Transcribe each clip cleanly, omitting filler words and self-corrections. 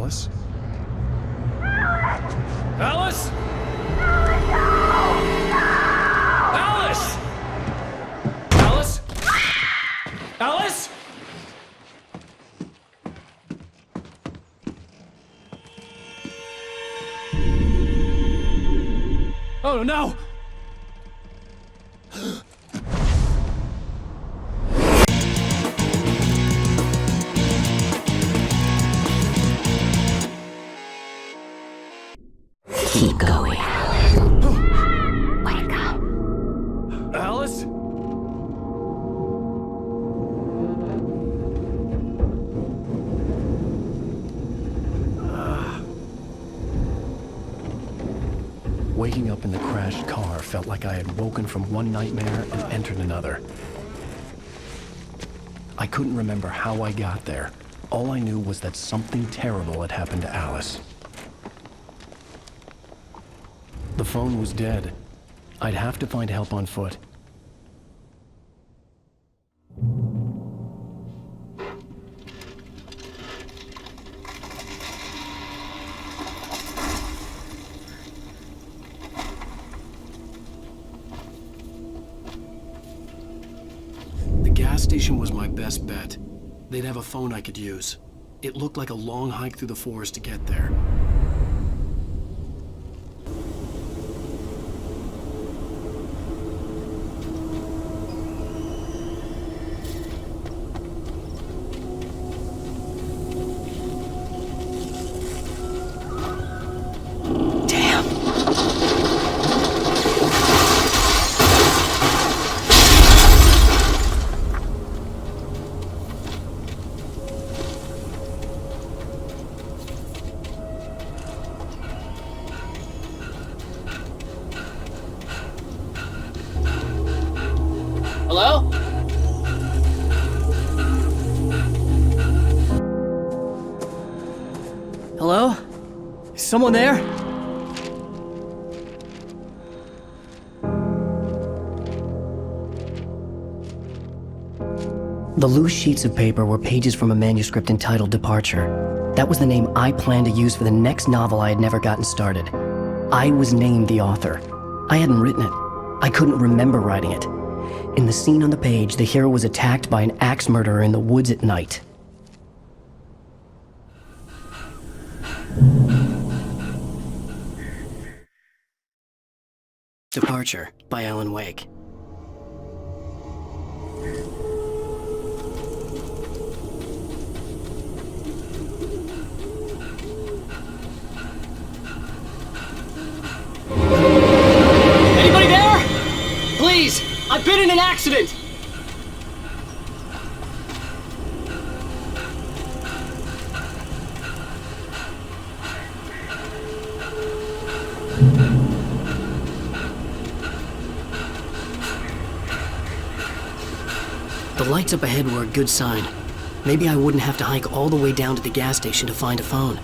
Alice? Alice? Alice! Alice? Alice? Oh no! Keep going. Wake up. Alice? Waking up in the crashed car felt like I had woken from one nightmare and entered another. I couldn't remember how I got there. All I knew was that something terrible had happened to Alice. The phone was dead. I'd have to find help on foot. The gas station was my best bet. They'd have a phone I could use. It looked like a long hike through the forest to get there. Hello? Hello? Is someone there? The loose sheets of paper were pages from a manuscript entitled Departure. That was the name I planned to use for the next novel I had never gotten started. I was named the author. I hadn't written it. I couldn't remember writing it. In the scene on the page, the hero was attacked by an axe murderer in the woods at night. Departure by Alan Wake. Anybody there? Please! I've been in an accident! The lights up ahead were a good sign. Maybe I wouldn't have to hike all the way down to the gas station to find a phone.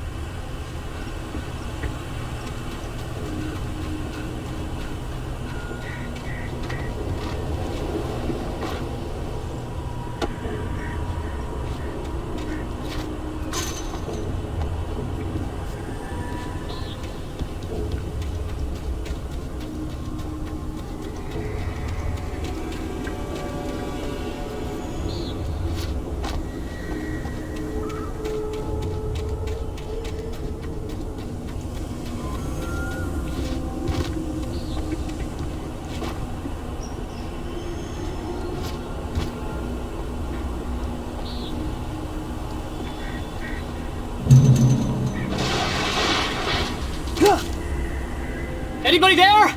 Anybody there?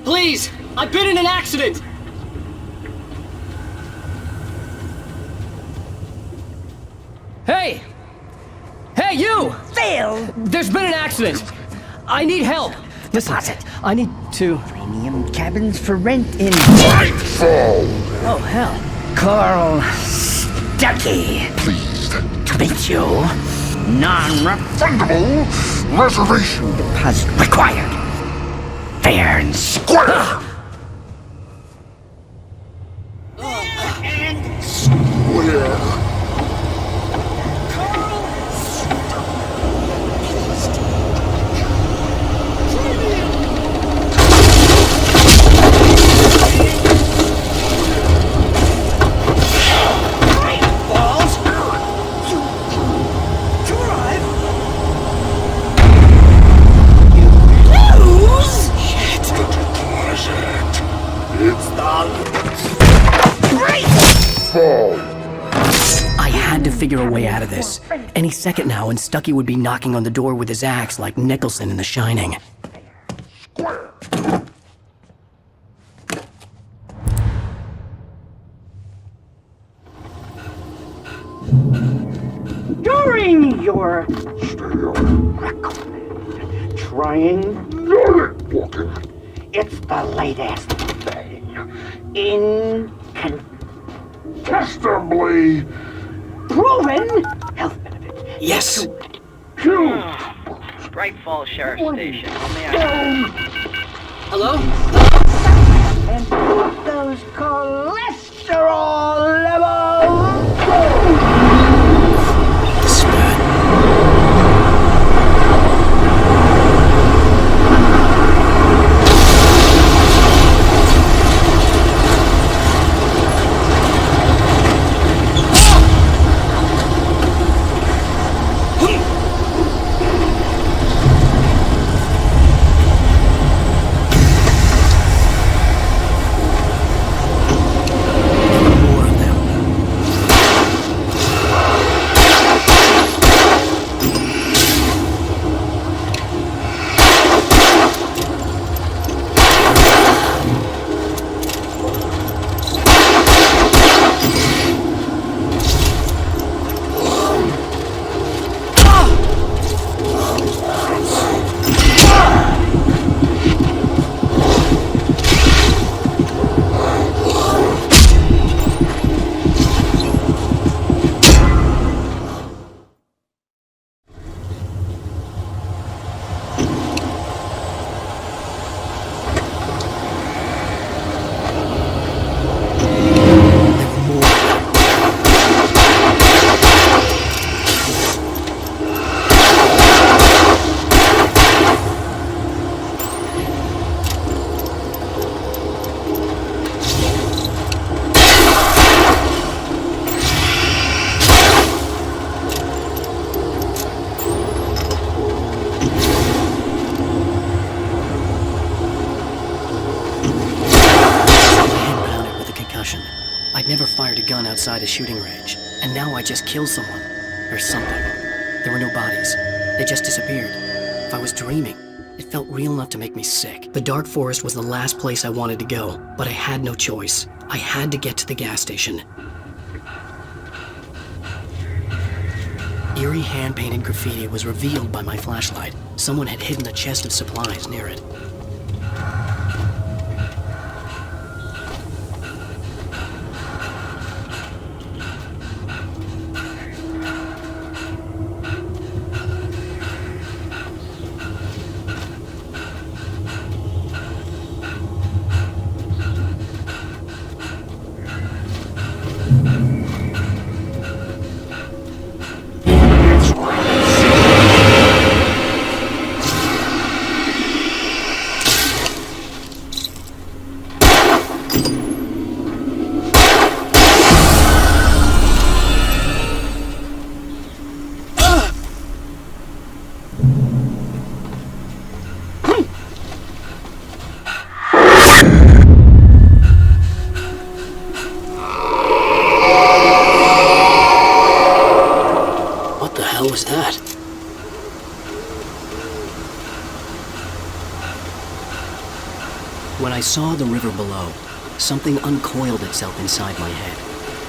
Please! I've been in an accident! Hey! Hey, you! Phil! There's been an accident! I need help! Listen, Deposit. I need to... Premium cabins for rent in Nightfall! Oh, hell. Coral Stucky. Pleased. To meet you. Non-refundable Reservation. deposit required. Fair and Square! and Square. fall. I had to figure a way out of this. Any second now, and Stucky would be knocking on the door with his axe like Nicholson in The Shining. Square. During your Stay on. record, trying, Nordic walking. it's the latest thing in Testably. proven health benefits. Yes! Huge. Great Falls Sheriff Station. How may I Hello? And keep those cholesterol levels. This is bad. More of them. I'd never fired a gun outside a shooting range, and now I just killed someone. Or something. There were no bodies. They just disappeared. If I was dreaming, it felt real enough to make me sick. The dark forest was the last place I wanted to go, but I had no choice. I had to get to the gas station. Eerie hand-painted graffiti was revealed by my flashlight. Someone had hidden a chest of supplies near it. What was that? When I saw the river below, something uncoiled itself inside my head.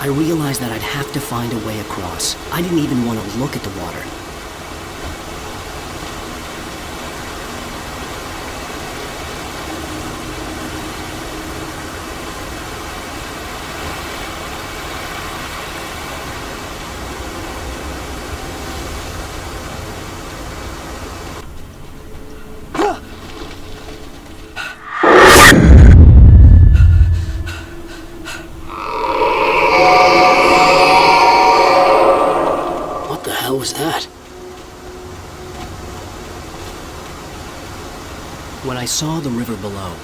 I realized that I'd have to find a way across. I didn't even want to look at the water. What was that? When I saw the river below,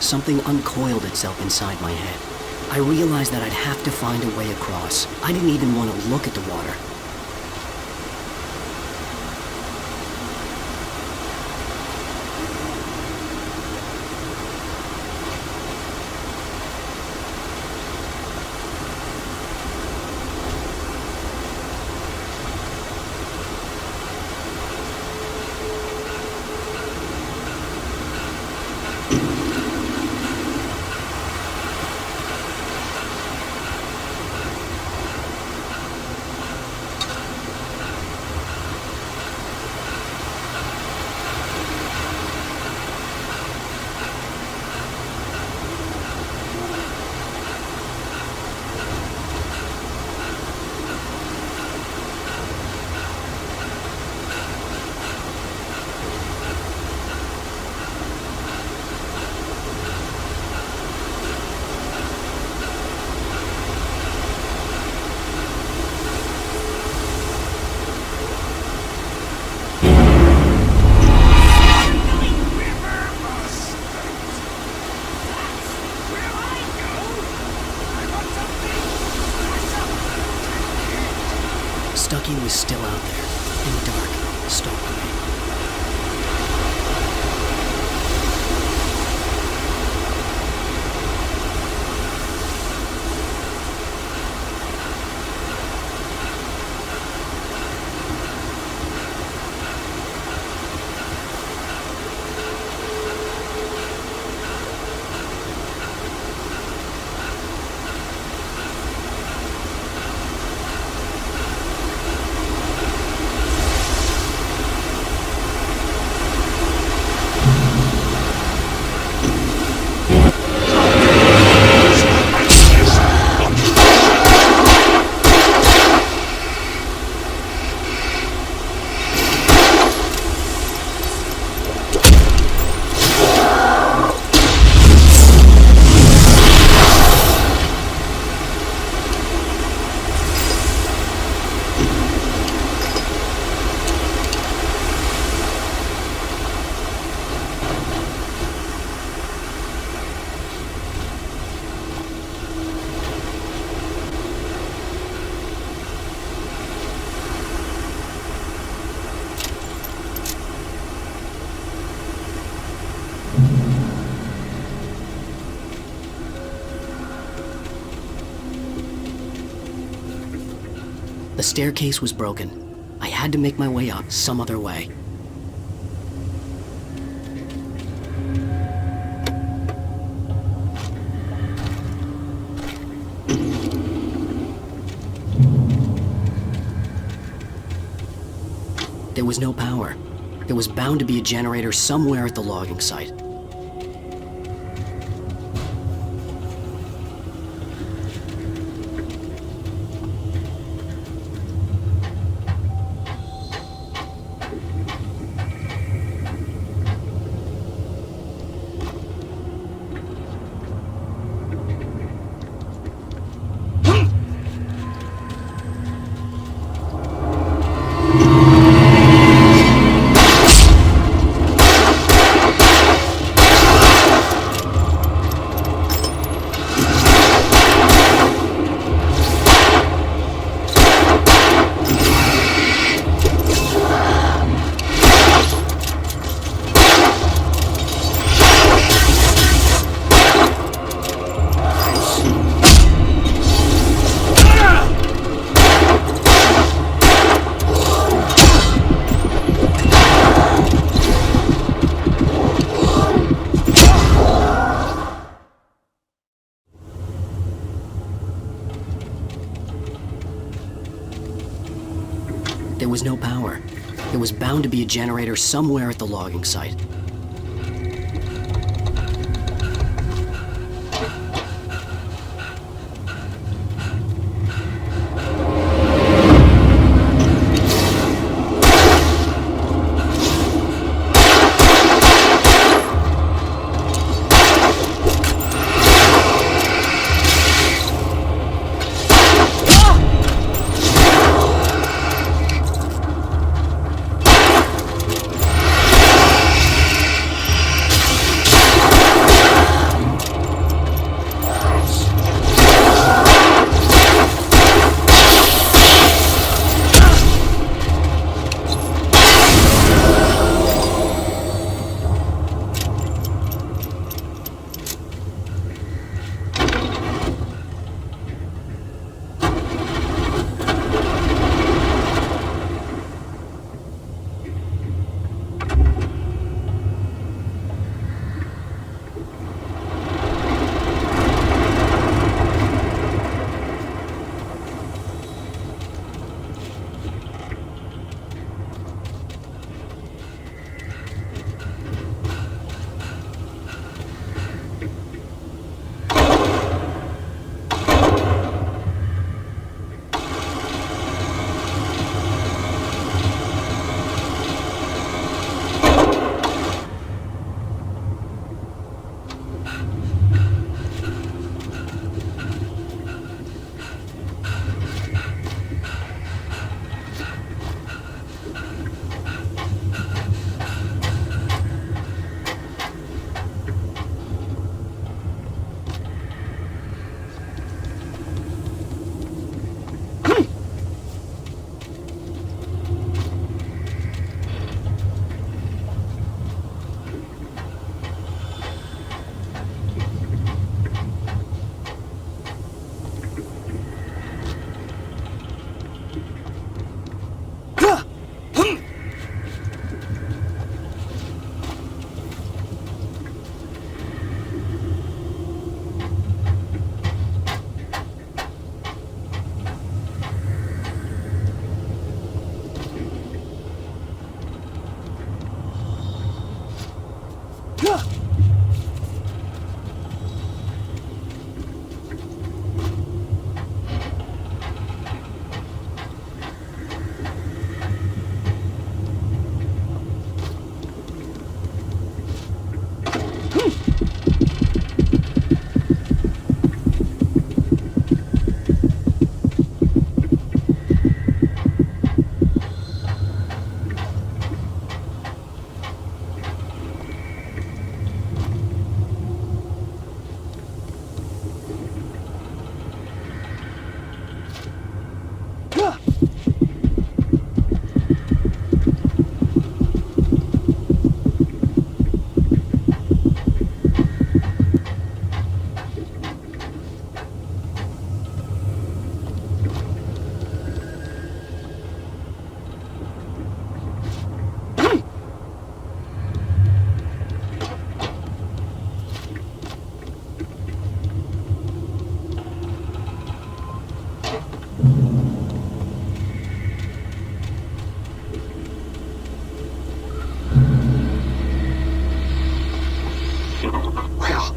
something uncoiled itself inside my head. I realized that I'd have to find a way across. I didn't even want to look at the water. Stucky was still out there, in the dark, stalking me. The staircase was broken. I had to make my way up some other way. There was no power. There was bound to be a generator somewhere at the logging site. There was no power. There was bound to be a generator somewhere at the logging site.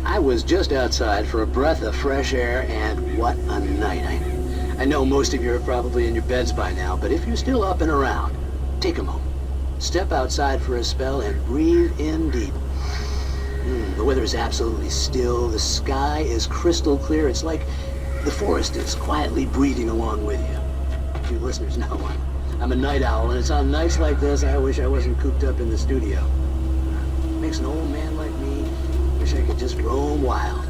I was just outside for a breath of fresh air, and what a night. I know most of you are probably in your beds by now, but if you're still up and around, take a moment. Step outside for a spell and breathe in deep. The weather is absolutely still. The sky is crystal clear. It's like the forest is quietly breathing along with you. You listeners know I'm a night owl, and it's on nights like this I wish I wasn't cooped up in the studio. Makes an old man like me wish I could just roam wild.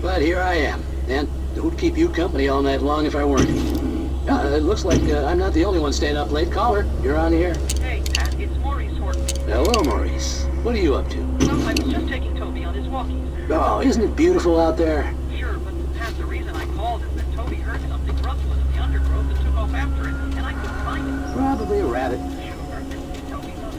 But here I am, and who'd keep you company all night long if I weren't? It looks like I'm not the only one staying up late. Caller, you're on the air. Hey, Pat, it's Maurice Horton. Hello, Maurice. What are you up to? Well, I was just taking Toby on his walkies. Oh, isn't it beautiful out there? Sure, but Pat, the reason I called is that Toby heard something rustling in the undergrowth and took off after it, and I couldn't find it. Probably a rabbit. Sure, Toby knows.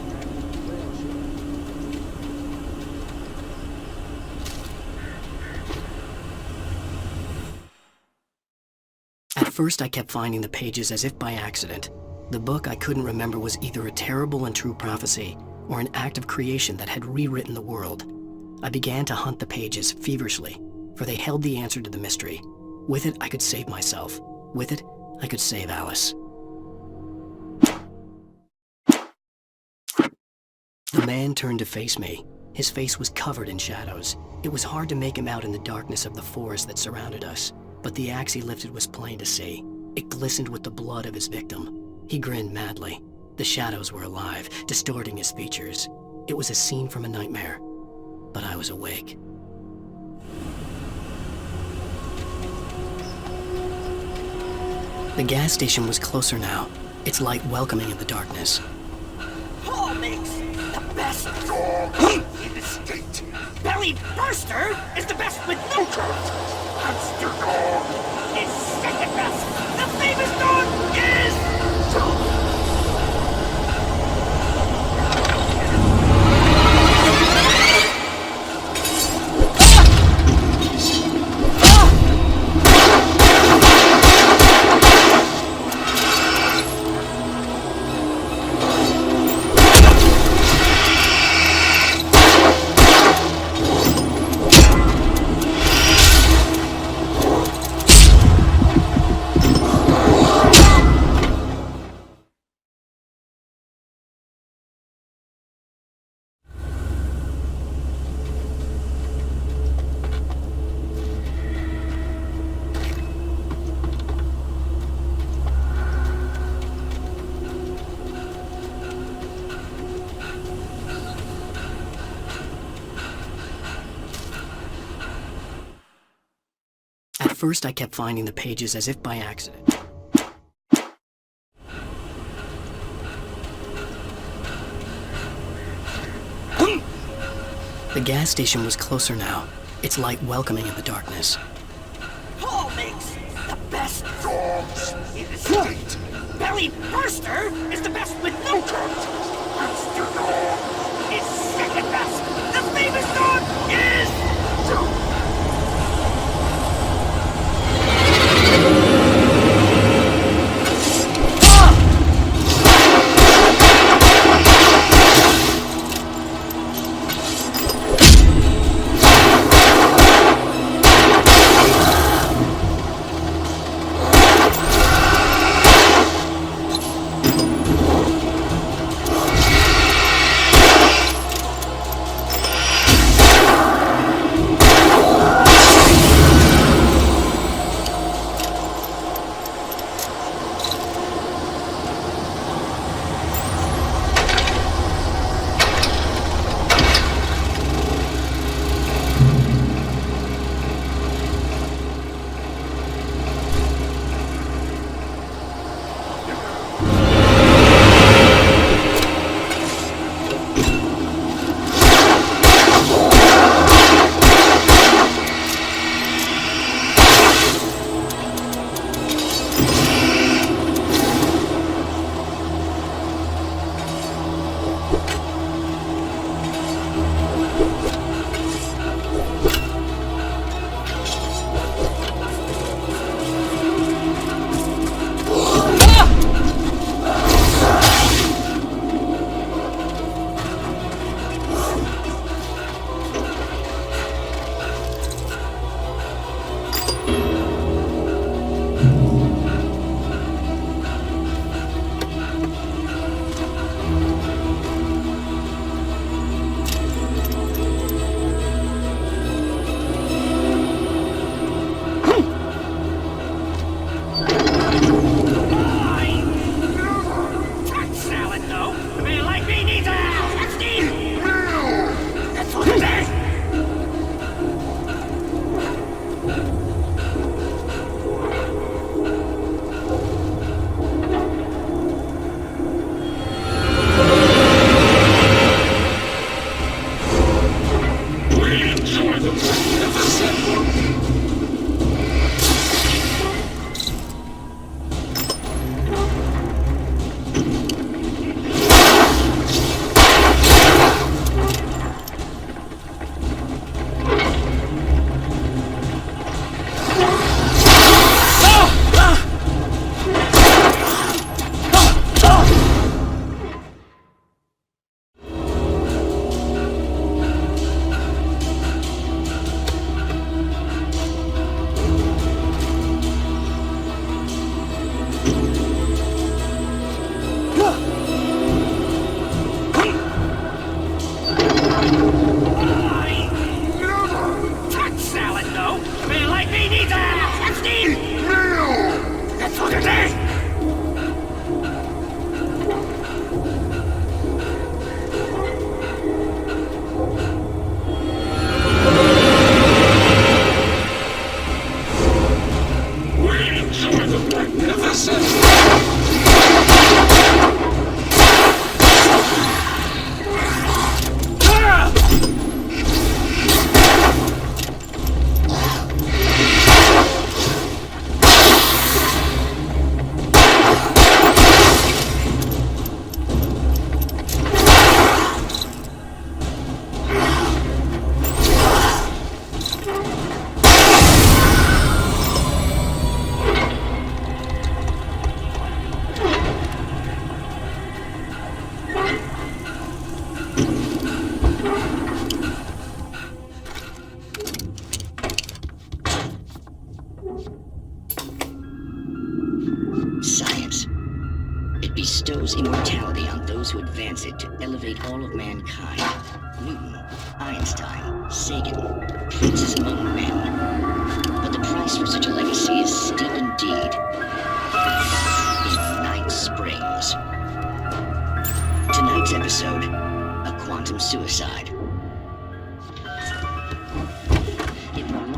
At first, I kept finding the pages as if by accident. The book I couldn't remember was either a terrible and true prophecy or an act of creation that had rewritten the world. I began to hunt the pages feverishly, for they held the answer to the mystery. With it, I could save myself. With it, I could save Alice. The man turned to face me. His face was covered in shadows. It was hard to make him out in the darkness of the forest that surrounded us, but the axe he lifted was plain to see. It glistened with the blood of his victim. He grinned madly. The shadows were alive, distorting his features. It was a scene from a nightmare, but I was awake. The gas station was closer now, its light welcoming in the darkness. Paul makes the best dog in the state. Belly Burster is the best with no coat. Monster Dog is second best. The famous dog is... At first, I kept finding the pages as if by accident. The gas station was closer now, its light welcoming in the darkness. Paul makes the best dogs in the state. Belly Burster is the best with no coat. Monster Dog is second best. The famous dog is... Science. It bestows immortality on those who advance it to elevate all of mankind. Newton, Einstein, Sagan, princes among men. But the price for such a legacy is steep indeed. In Night Springs. Tonight's episode, a quantum suicide. It no longer...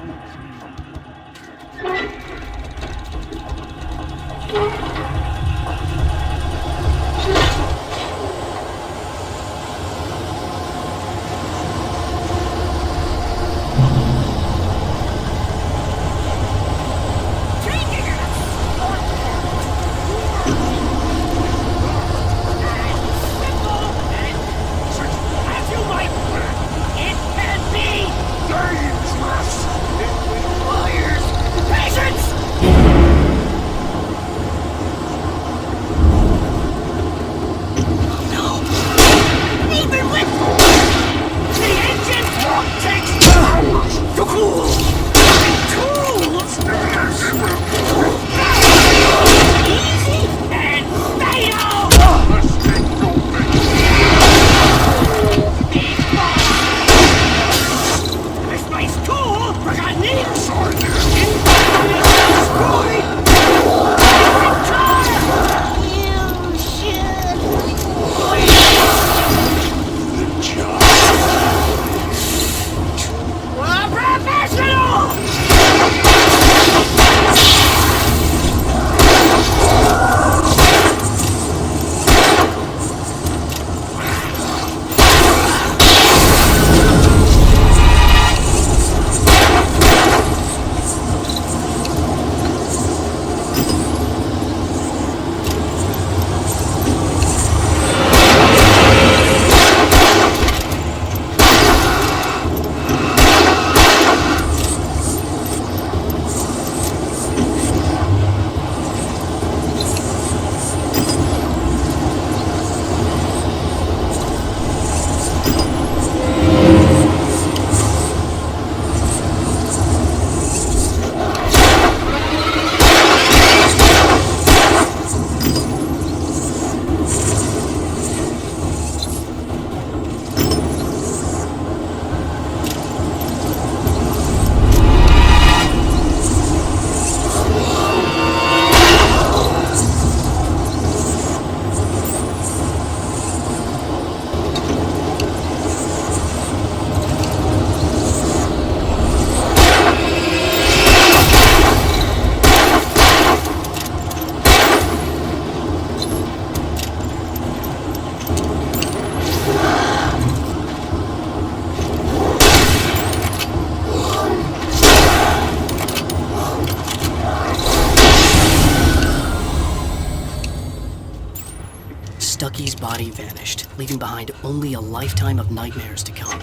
Stucky's body vanished, leaving behind only a lifetime of nightmares to come,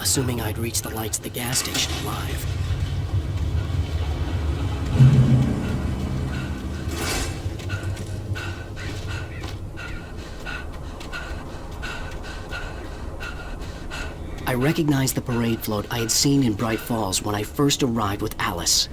assuming I'd reached the lights of the gas station alive. I recognized the parade float I had seen in Bright Falls when I first arrived with Alice.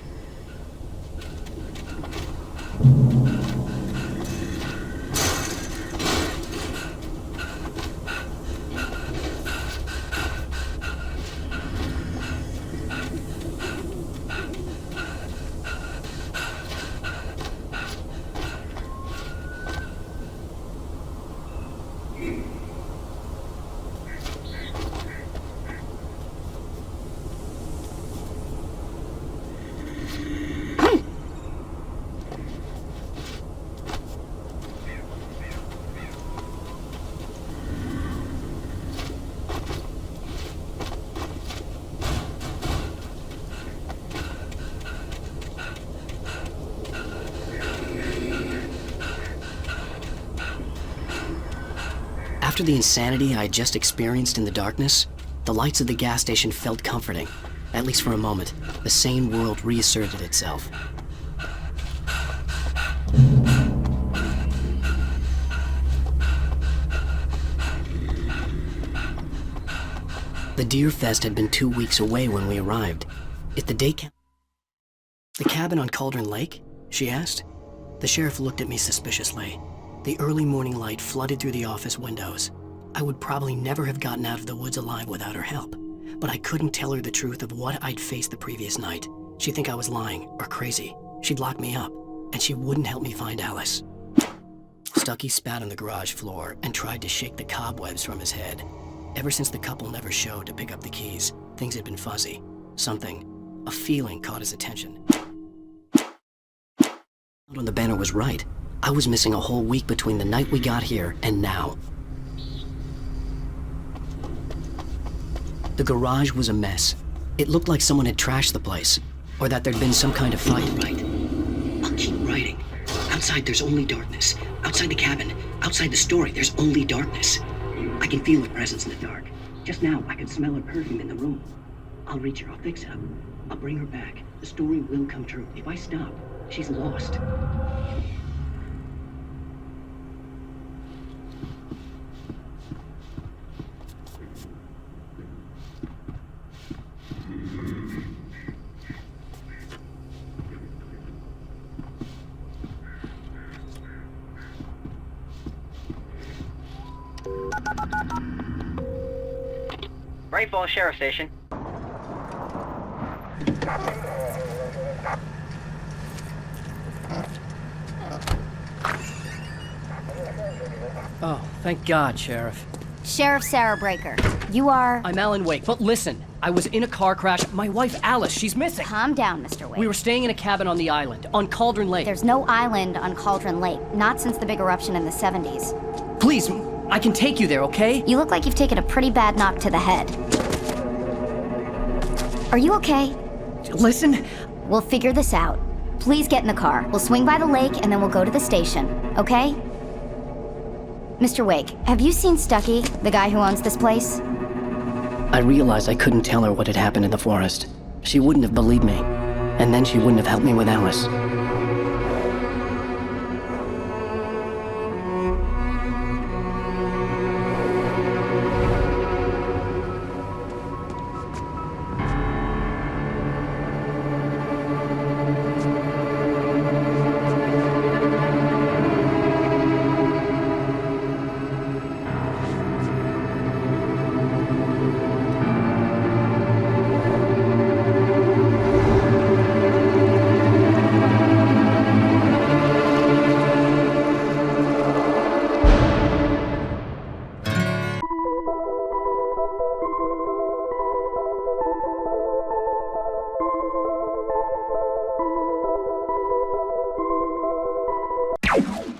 After the insanity I had just experienced in the darkness, the lights of the gas station felt comforting. At least for a moment, the sane world reasserted itself. The Deer Fest had been 2 weeks away when we arrived. If the day The cabin on Cauldron Lake? She asked. The sheriff looked at me suspiciously. The early morning light flooded through the office windows. I would probably never have gotten out of the woods alive without her help, but I couldn't tell her the truth of what I'd faced the previous night. She'd think I was lying or crazy. She'd lock me up, and she wouldn't help me find Alice. Stucky spat on the garage floor and tried to shake the cobwebs from his head. Ever since the couple never showed to pick up the keys, things had been fuzzy. A feeling caught his attention. Out on the banner was right. I was missing a whole week between the night we got here and now. The garage was a mess. It looked like someone had trashed the place, or that there'd been some kind of fight. Right. I'll keep writing. Outside there's only darkness. Outside the cabin, outside the story, there's only darkness. I can feel her presence in the dark. Just now, I can smell her perfume in the room. I'll reach her, I'll fix it up. I'll bring her back. The story will come true. If I stop, she's lost. Great Falls Sheriff Station. Oh, thank God, Sheriff. Sheriff Sarah Breaker, you are... I'm Alan Wake, but listen, I was in a car crash. My wife, Alice, she's missing. Calm down, Mr. Wake. We were staying in a cabin on the island, on Cauldron Lake. There's no island on Cauldron Lake, not since the big eruption in the 70s. Please, I can take you there, okay? You look like you've taken a pretty bad knock to the head. Are you okay? Listen. We'll figure this out. Please get in the car. We'll swing by the lake and then we'll go to the station, okay? Mr. Wake, have you seen Stucky, the guy who owns this place? I realized I couldn't tell her what had happened in the forest. She wouldn't have believed me, and then she wouldn't have helped me with Alice.